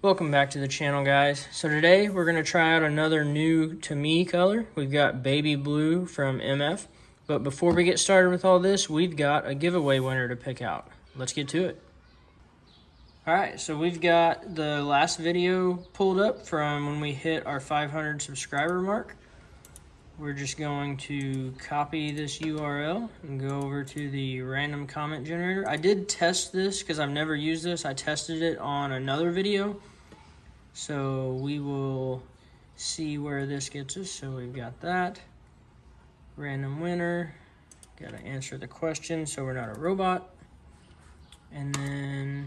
Welcome back to the channel, guys. So today we're going to try out another new to me color. We've got Baby Blue from MF. But before we get started with all this, we've got a giveaway winner to pick out. Let's get to it. Alright, so we've got the last video pulled up from when we hit our 500 subscriber mark. We're just going to copy this URL and go over to the random comment generator. I did test this because I've never used this. I tested it on another video. So we will see where this gets us. So we've got that. Random winner. Got to answer the question so we're not a robot. And then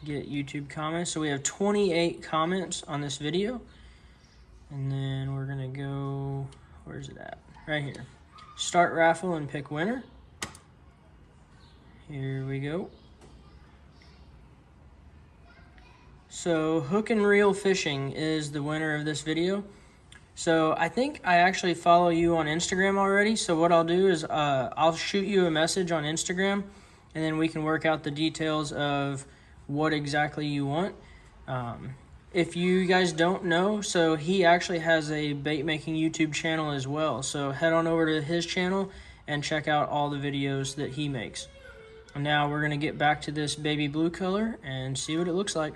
get YouTube comments. So we have 28 comments on this video. And then we're going to go, where's it at? Right here. Start raffle and pick winner. Here we go. So Hook and Reel Fishing is the winner of this video. So I think I actually follow you on Instagram already. So what I'll do is I'll shoot you a message on Instagram and then we can work out the details of what exactly you want. If you guys don't know, so he actually has a bait making YouTube channel as well. So head on over to his channel and check out all the videos that he makes. And now we're going to get back to this baby blue color and see what it looks like.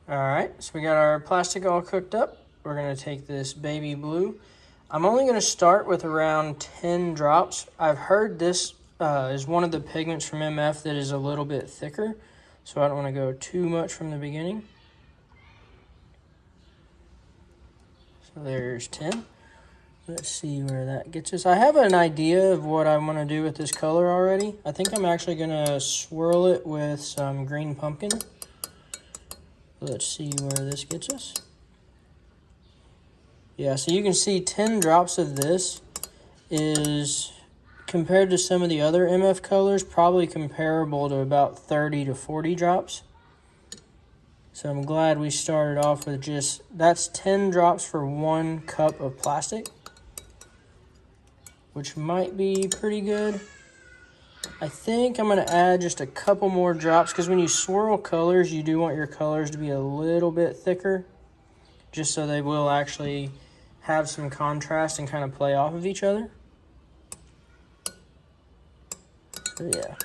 Alright, so we got our plastic all cooked up. We're going to take this baby blue. I'm only going to start with around 10 drops. I've heard this is one of the pigments from MF that is a little bit thicker. So I don't want to go too much from the beginning. So there's 10. Let's see where that gets us. I have an idea of what I want to do with this color already. I think I'm actually going to swirl it with some green pumpkin. Let's see where this gets us. Yeah, so you can see 10 drops of this is, compared to some of the other MF colors, probably comparable to about 30 to 40 drops. So I'm glad we started off with just, that's 10 drops for 1 cup of plastic, which might be pretty good. I think I'm going to add just a couple more drops because when you swirl colors, you do want your colors to be a little bit thicker, just so they will actually have some contrast and kind of play off of each other. So yeah.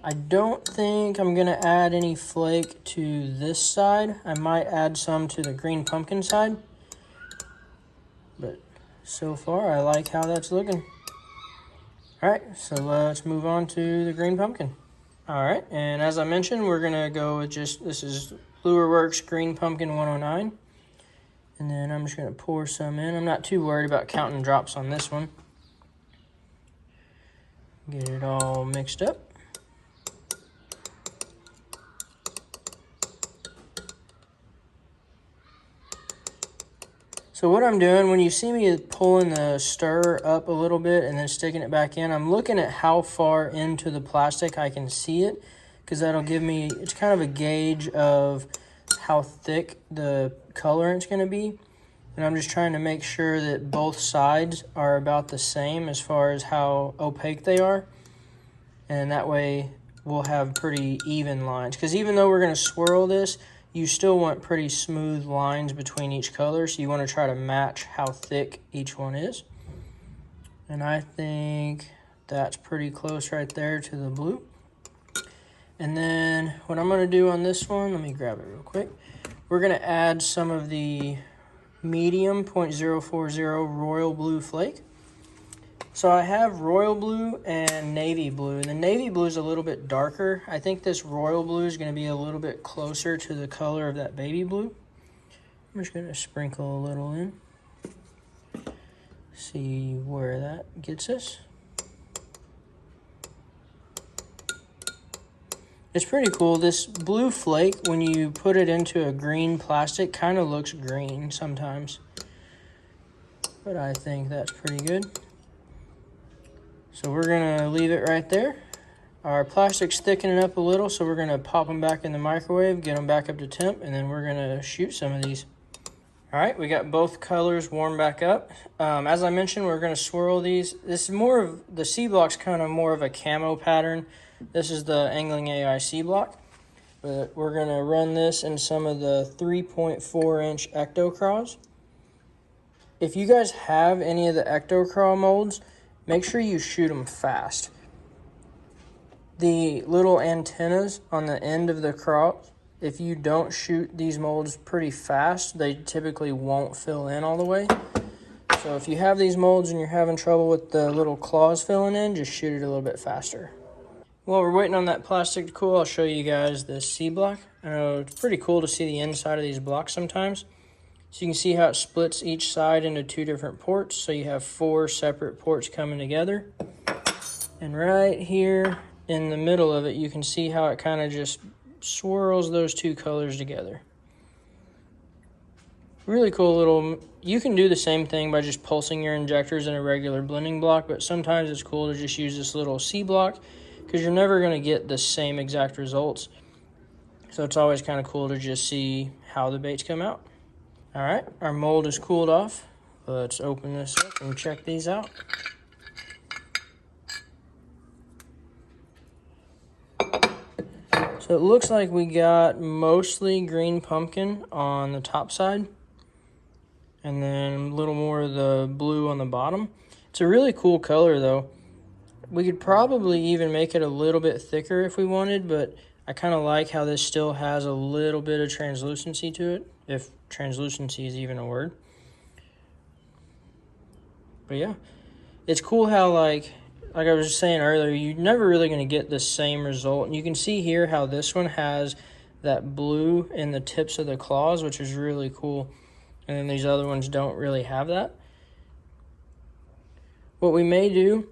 I don't think I'm going to add any flake to this side. I might add some to the green pumpkin side. But so far, I like how that's looking. Alright, so let's move on to the green pumpkin. Alright, and as I mentioned, we're going to go with just, this is Lure Works Green Pumpkin 109. And then I'm just going to pour some in. I'm not too worried about counting drops on this one. Get it all mixed up. So what I'm doing, when you see me pulling the stir up a little bit and then sticking it back in, I'm looking at how far into the plastic I can see it, because that'll give me, it's kind of a gauge of how thick the colorant's going to be. And I'm just trying to make sure that both sides are about the same as far as how opaque they are. And that way we'll have pretty even lines. Because even though we're going to swirl this, you still want pretty smooth lines between each color, so you want to try to match how thick each one is. And I think that's pretty close right there to the blue. And then what I'm going to do on this one, let me grab it real quick. We're going to add some of the medium 0.040 royal blue flake. So I have royal blue and navy blue. And the navy blue is a little bit darker. I think this royal blue is going to be a little bit closer to the color of that baby blue. I'm just going to sprinkle a little in. See where that gets us. It's pretty cool. This blue flake, when you put it into a green plastic, kind of looks green sometimes. But I think that's pretty good. So we're going to leave it right there. Our plastic's thickening up a little, so we're going to pop them back in the microwave, get them back up to temp, and then we're going to shoot some of these. All right, we got both colors warmed back up. As I mentioned, we're going to swirl these. This is more of, the C block's kind of more of a camo pattern. This is the Angling AI C block. But we're going to run this in some of the 3.4-inch Ectocraws. If you guys have any of the Ectocraw molds, make sure you shoot them fast. The little antennas on the end of the craws, if you don't shoot these molds pretty fast, they typically won't fill in all the way. So if you have these molds and you're having trouble with the little claws filling in, just shoot it a little bit faster. While we're waiting on that plastic to cool, I'll show you guys this C-block. I know it's pretty cool to see the inside of these blocks sometimes. So you can see how it splits each side into 2 different ports. So you have 4 separate ports coming together. And right here in the middle of it, you can see how it kind of just swirls those 2 colors together. Really cool little, you can do the same thing by just pulsing your injectors in a regular blending block, but sometimes it's cool to just use this little C-block because you're never going to get the same exact results. So it's always kind of cool to just see how the baits come out. All right, our mold is cooled off. Let's open this up and check these out. So it looks like we got mostly green pumpkin on the top side, and then a little more of the blue on the bottom. It's a really cool color though. We could probably even make it a little bit thicker if we wanted, but I kind of like how this still has a little bit of translucency to it, if translucency is even a word. But yeah, it's cool how like I was saying earlier, you're never really going to get the same result. And you can see here how this one has that blue in the tips of the claws, which is really cool. And then these other ones don't really have that. What we may do,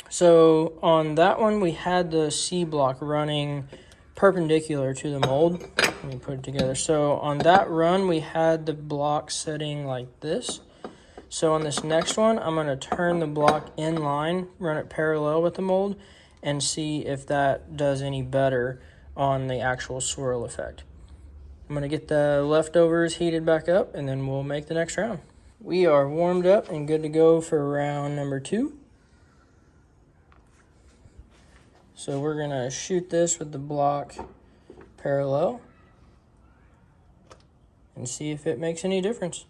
so on that one, we had the C-block running perpendicular to the mold. Let me put it together. So on that run, we had the block setting like this. So on this next one, I'm going to turn the block in line, run it parallel with the mold, and see if that does any better on the actual swirl effect. I'm going to get the leftovers heated back up, and then we'll make the next round. We are warmed up and good to go for round number 2. So we're going to shoot this with the block parallel and see if it makes any difference.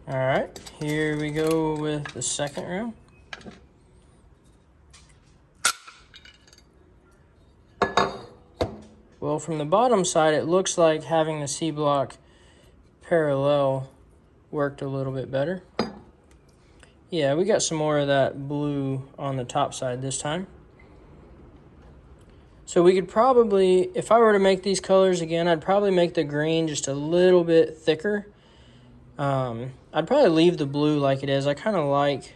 All right, here we go with the second round. Well, from the bottom side, it looks like having the C-block parallel worked a little bit better. Yeah, we got some more of that blue on the top side this time. So we could probably, if I were to make these colors again, I'd probably make the green just a little bit thicker. I'd probably leave the blue like it is. I kind of like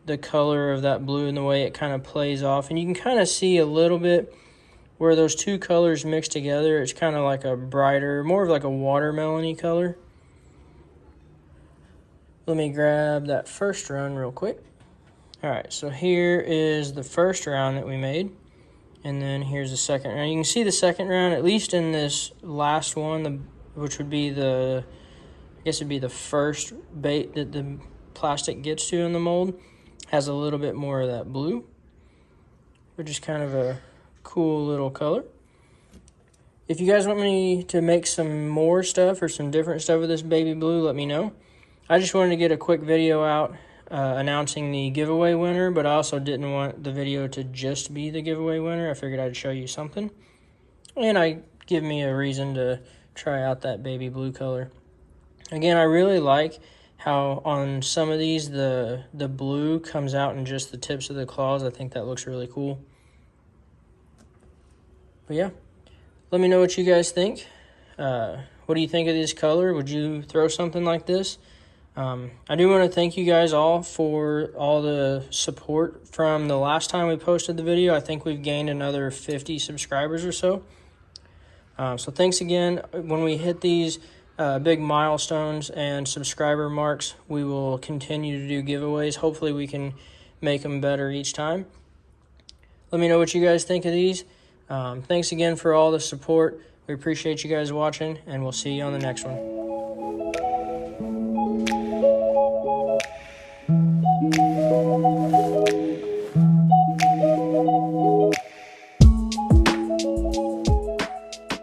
the color of that blue and the way it kind of plays off. And you can kind of see a little bit where those 2 colors mix together. It's kind of like a brighter, more of like a watermelon-y color. Let me grab that first run real quick. All right, so here is the first round that we made. And then here's the second round. You can see the second round, at least in this last one, which would be the, I guess it'd be the first bait that the plastic gets to in the mold, has a little bit more of that blue, which is kind of a cool little color. If you guys want me to make some more stuff or some different stuff with this baby blue, let me know. I just wanted to get a quick video out announcing the giveaway winner, but I also didn't want the video to just be the giveaway winner. I figured I'd show you something. And give me a reason to try out that baby blue color. Again, I really like how on some of these the blue comes out in just the tips of the claws. I think that looks really cool. But yeah, let me know what you guys think. What do you think of this color? Would you throw something like this? I do want to thank you guys all for all the support from the last time we posted the video. I think we've gained another 50 subscribers or so. So thanks again. When we hit these big milestones and subscriber marks, we will continue to do giveaways. Hopefully we can make them better each time. Let me know what you guys think of these. Thanks again for all the support. We appreciate you guys watching, and we'll see you on the next one.